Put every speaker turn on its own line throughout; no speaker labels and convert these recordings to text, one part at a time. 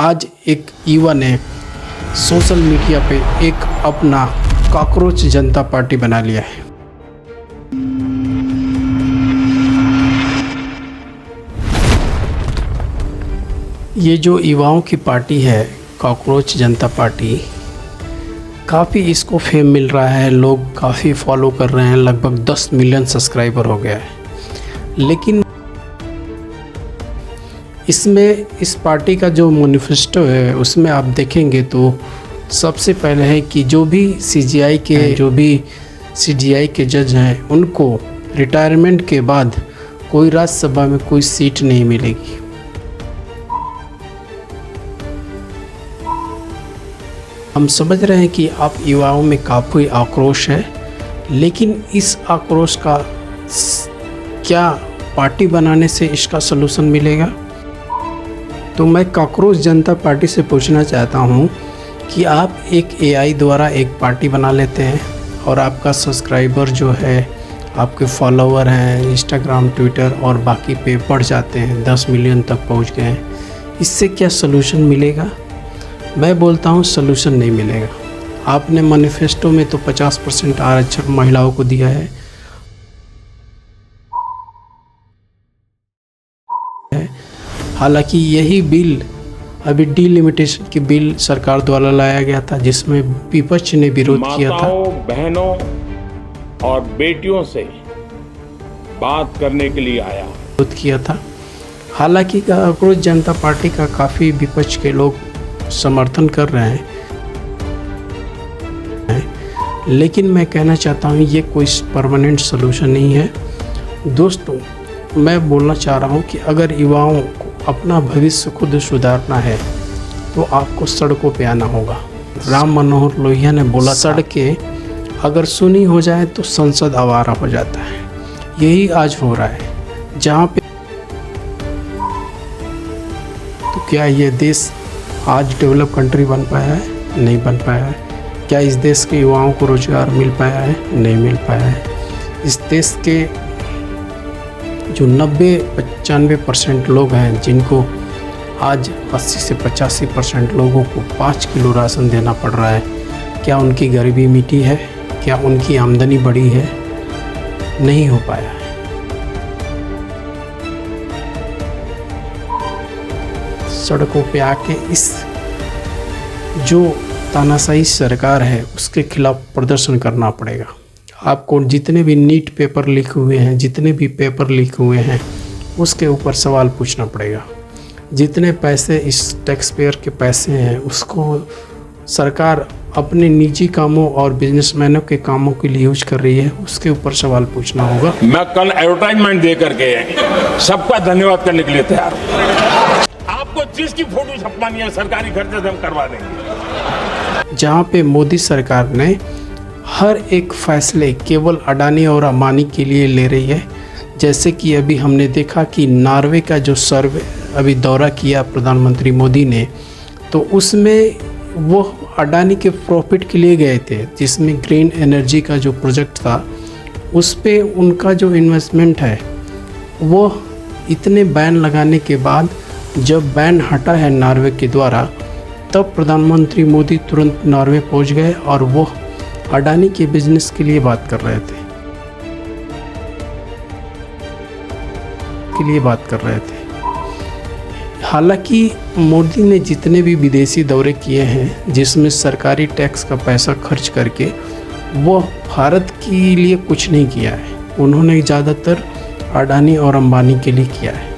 आज एक युवा ने सोशल मीडिया पे एक अपना कॉकरोच जनता पार्टी बना लिया है। ये जो युवाओं की पार्टी है कॉकरोच जनता पार्टी, काफ़ी इसको फेम मिल रहा है, लोग काफ़ी फॉलो कर रहे हैं, लगभग 10 मिलियन सब्सक्राइबर हो गया है। लेकिन इसमें इस पार्टी का जो मैनिफेस्टो है उसमें आप देखेंगे तो सबसे पहले है कि जो भी सीजीआई के जज हैं उनको रिटायरमेंट के बाद कोई राज्यसभा में कोई सीट नहीं मिलेगी। हम समझ रहे हैं कि आप युवाओं में काफ़ी आक्रोश है, लेकिन इस आक्रोश का क्या पार्टी बनाने से इसका सलूशन मिलेगा? तो मैं कॉकरोच जनता पार्टी से पूछना चाहता हूं कि आप एक एआई द्वारा एक पार्टी बना लेते हैं और आपका सब्सक्राइबर जो है, आपके फॉलोअर हैं इंस्टाग्राम, ट्विटर और बाकी पे बढ़ जाते हैं, 10 मिलियन तक पहुंच गए हैं। इससे क्या सलूशन मिलेगा? मैं बोलता हूं सलूशन नहीं मिलेगा। आपने मैनिफेस्टो में तो 50% आरक्षण महिलाओं को दिया है, हालांकि यही बिल अभी डिलिमिटेशन की बिल सरकार द्वारा लाया गया था जिसमें विपक्ष ने विरोध किया था।
बहनों और बेटियों से बात करने के लिए आया
विरोध किया था। हालांकि कॉकरोच जनता पार्टी का काफ़ी विपक्ष के लोग समर्थन कर रहे हैं, लेकिन मैं कहना चाहता हूँ ये कोई परमानेंट सोल्यूशन नहीं है। दोस्तों, मैं बोलना चाह रहा हूँ कि अगर युवाओं को अपना भविष्य खुद सुधारना है तो आपको सड़कों पे आना होगा। राम मनोहर लोहिया ने बोला, सड़कें अगर सुनी हो जाए तो संसद आवारा हो जाता है। यही आज हो रहा है जहाँ पे। तो क्या ये देश आज डेवलप कंट्री बन पाया है? नहीं बन पाया है। क्या इस देश के युवाओं को रोजगार मिल पाया है? नहीं मिल पाया है। इस देश के जो 90-95% लोग हैं जिनको आज 80 से 85% लोगों को 5 किलो राशन देना पड़ रहा है, क्या उनकी गरीबी मिटी है? क्या उनकी आमदनी बढ़ी है? नहीं हो पाया है। सड़कों पे आके इस जो तानाशाही सरकार है उसके खिलाफ प्रदर्शन करना पड़ेगा। आपको जितने भी नीट पेपर लीक हुए हैं, जितने भी पेपर लीक हुए हैं, उसके ऊपर सवाल पूछना पड़ेगा। जितने पैसे इस टैक्स पेयर के पैसे हैं उसको सरकार अपने निजी कामों और बिजनेसमैनों के कामों के लिए यूज कर रही है, उसके ऊपर सवाल पूछना होगा।
मैं कल एडवर्टाइजमेंट दे करके सबका धन्यवाद करने के लिए तैयार हूं। आपको जिस की फोटो छपवानी है सरकारी खर्चे से हम करवा देंगे।
जहाँ पे मोदी सरकार ने हर एक फैसले केवल अडानी और अंबानी के लिए ले रही है। जैसे कि अभी हमने देखा कि नॉर्वे का जो सर्वे अभी दौरा किया प्रधानमंत्री मोदी ने, तो उसमें वो अडानी के प्रॉफिट के लिए गए थे, जिसमें ग्रीन एनर्जी का जो प्रोजेक्ट था उस पे उनका जो इन्वेस्टमेंट है वो इतने बैन लगाने के बाद जब बैन हटा है नॉर्वे के द्वारा, तब प्रधानमंत्री मोदी तुरंत नॉर्वे पहुंच गए और वो अडानी के बिजनेस के लिए बात कर रहे थे। हालांकि मोदी ने जितने भी विदेशी दौरे किए हैं जिसमें सरकारी टैक्स का पैसा खर्च करके, वो भारत के लिए कुछ नहीं किया है। उन्होंने ज़्यादातर अडानी और अंबानी के लिए किया है।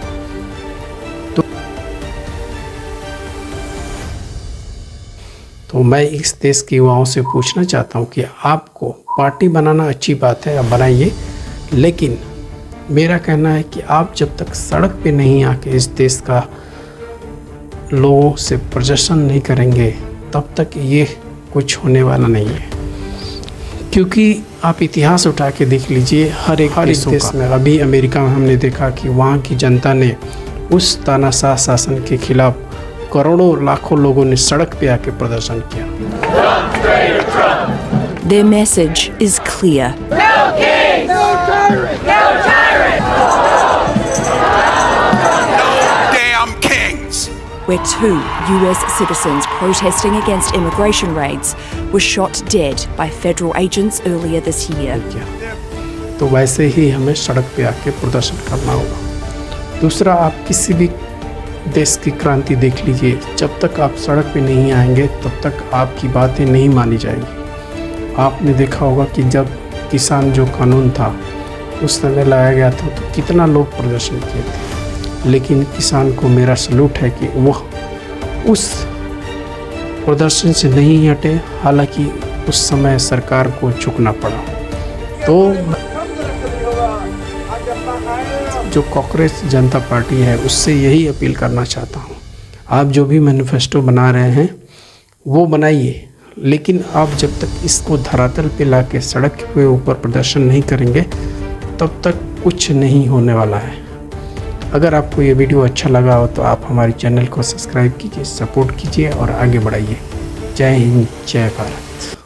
तो मैं इस देश के युवाओं से पूछना चाहता हूँ कि आपको पार्टी बनाना अच्छी बात है, आप बनाइए, लेकिन मेरा कहना है कि आप जब तक सड़क पे नहीं आके इस देश का लोगों से प्रदर्शन नहीं करेंगे तब तक ये कुछ होने वाला नहीं है। क्योंकि आप इतिहास उठा के देख लीजिए, हर एक देश में, अभी अमेरिका में हमने देखा कि वहाँ की जनता ने उस तानाशाह शासन के खिलाफ करोड़ों लाखों लोगों ने सड़क पे आके प्रदर्शन किया।
Their message is clear.
No kings! No tyrants! No tyrants!
No damn kings!
where 2 US citizens protesting against immigration raids were shot dead by federal agents earlier this year.
किया। तो वैसे ही हमें सड़क पे आके प्रदर्शन करना होगा। दूसरा, आप किसी भी देश की क्रांति देख लीजिए, जब तक आप सड़क पे नहीं आएंगे तब तक आपकी बातें नहीं मानी जाएंगी। आपने देखा होगा कि जब किसान जो कानून था उस समय लाया गया था तो कितना लोग प्रदर्शन किए थे, लेकिन किसान को मेरा सलूट है कि वह उस प्रदर्शन से नहीं हटे, हालांकि उस समय सरकार को झुकना पड़ा। तो जो कांग्रेस जनता पार्टी है उससे यही अपील करना चाहता हूँ, आप जो भी मैनिफेस्टो बना रहे हैं वो बनाइए, लेकिन आप जब तक इसको धरातल पे ला के सड़क के ऊपर प्रदर्शन नहीं करेंगे तब तक कुछ नहीं होने वाला है। अगर आपको ये वीडियो अच्छा लगा हो तो आप हमारे चैनल को सब्सक्राइब कीजिए, सपोर्ट कीजिए और आगे बढ़ाइए। जय हिंद, जय भारत।